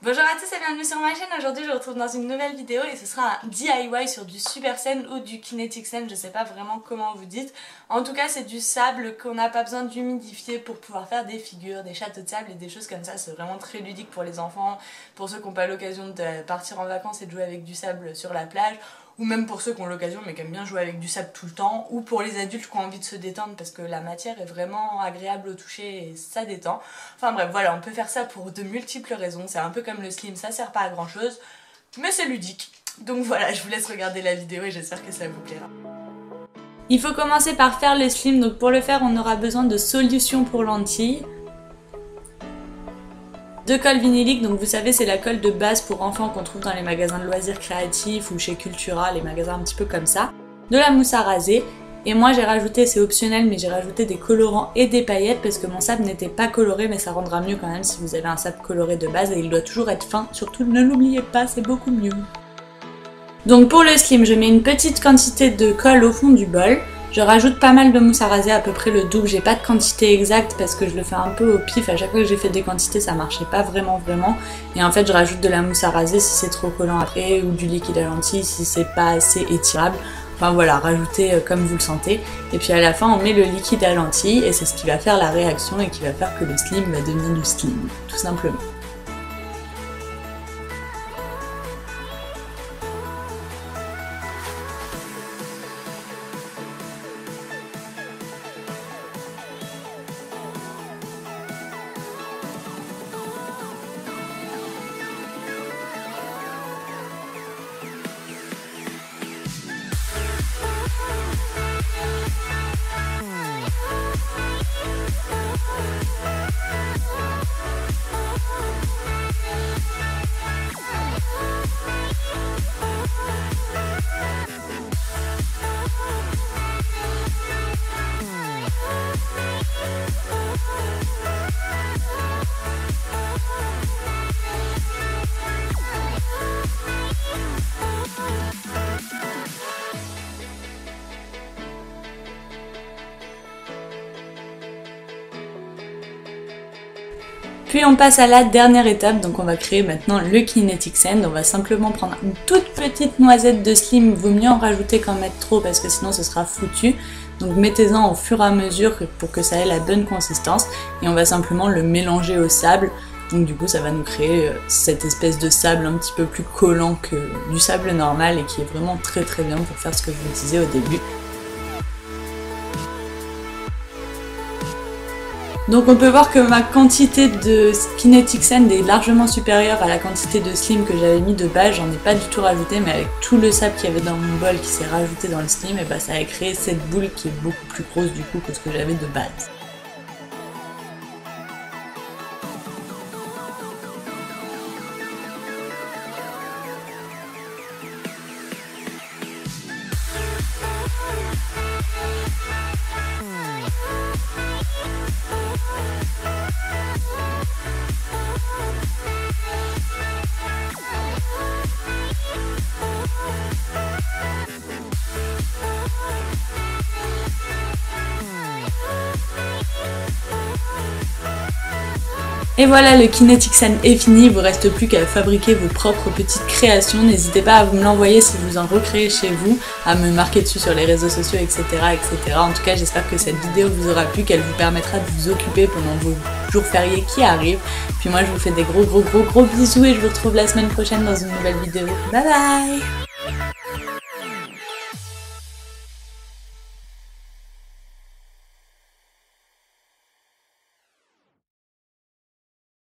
Bonjour à tous et bienvenue sur ma chaîne. Aujourd'hui je vous retrouve dans une nouvelle vidéo et ce sera un DIY sur du Super Sand ou du Kinetic Sand, je sais pas vraiment comment vous dites. En tout cas c'est du sable qu'on n'a pas besoin d'humidifier pour pouvoir faire des figures, des châteaux de sable et des choses comme ça. C'est vraiment très ludique pour les enfants, pour ceux qui n'ont pas l'occasion de partir en vacances et de jouer avec du sable sur la plage. Ou même pour ceux qui ont l'occasion mais qui aiment bien jouer avec du sable tout le temps, ou pour les adultes qui ont envie de se détendre parce que la matière est vraiment agréable au toucher et ça détend. Enfin bref, voilà, on peut faire ça pour de multiples raisons, c'est un peu comme le slim, ça sert pas à grand chose, mais c'est ludique. Donc voilà, je vous laisse regarder la vidéo et j'espère que ça vous plaira. Il faut commencer par faire le slim, donc pour le faire on aura besoin de solution pour lentilles. De colle vinylique, donc vous savez c'est la colle de base pour enfants qu'on trouve dans les magasins de loisirs créatifs ou chez Cultura, les magasins un petit peu comme ça. De la mousse à raser, et moi j'ai rajouté, c'est optionnel, mais j'ai rajouté des colorants et des paillettes parce que mon sable n'était pas coloré, mais ça rendra mieux quand même si vous avez un sable coloré de base et il doit toujours être fin, surtout ne l'oubliez pas, c'est beaucoup mieux. Donc pour le slim, je mets une petite quantité de colle au fond du bol. Je rajoute pas mal de mousse à raser, à peu près le double, j'ai pas de quantité exacte parce que je le fais un peu au pif, à chaque fois que j'ai fait des quantités ça marchait pas vraiment. Et en fait je rajoute de la mousse à raser si c'est trop collant après, ou du liquide à lentilles si c'est pas assez étirable. Enfin voilà, rajoutez comme vous le sentez. Et puis à la fin on met le liquide à lentilles et c'est ce qui va faire la réaction et qui va faire que le slim va devenir du slim, tout simplement. Puis on passe à la dernière étape, donc on va créer maintenant le Kinetic Sand. On va simplement prendre une toute petite noisette de slim, vaut mieux en rajouter qu'en mettre trop parce que sinon ce sera foutu. Donc mettez-en au fur et à mesure pour que ça ait la bonne consistance et on va simplement le mélanger au sable. Donc du coup ça va nous créer cette espèce de sable un petit peu plus collant que du sable normal et qui est vraiment très très bien pour faire ce que je vous disais au début. Donc on peut voir que ma quantité de Kinetic Sand est largement supérieure à la quantité de slim que j'avais mis de base, j'en ai pas du tout rajouté, mais avec tout le sable qu'il y avait dans mon bol qui s'est rajouté dans le slim, et bah ça a créé cette boule qui est beaucoup plus grosse du coup que ce que j'avais de base. Et voilà, le Kinetic Sand est fini, il vous reste plus qu'à fabriquer vos propres petites créations. N'hésitez pas à me l'envoyer si vous en recréez chez vous, à me marquer dessus sur les réseaux sociaux, etc. etc. En tout cas, j'espère que cette vidéo vous aura plu, qu'elle vous permettra de vous occuper pendant vos jours fériés qui arrivent. Puis moi, je vous fais des gros bisous et je vous retrouve la semaine prochaine dans une nouvelle vidéo. Bye bye!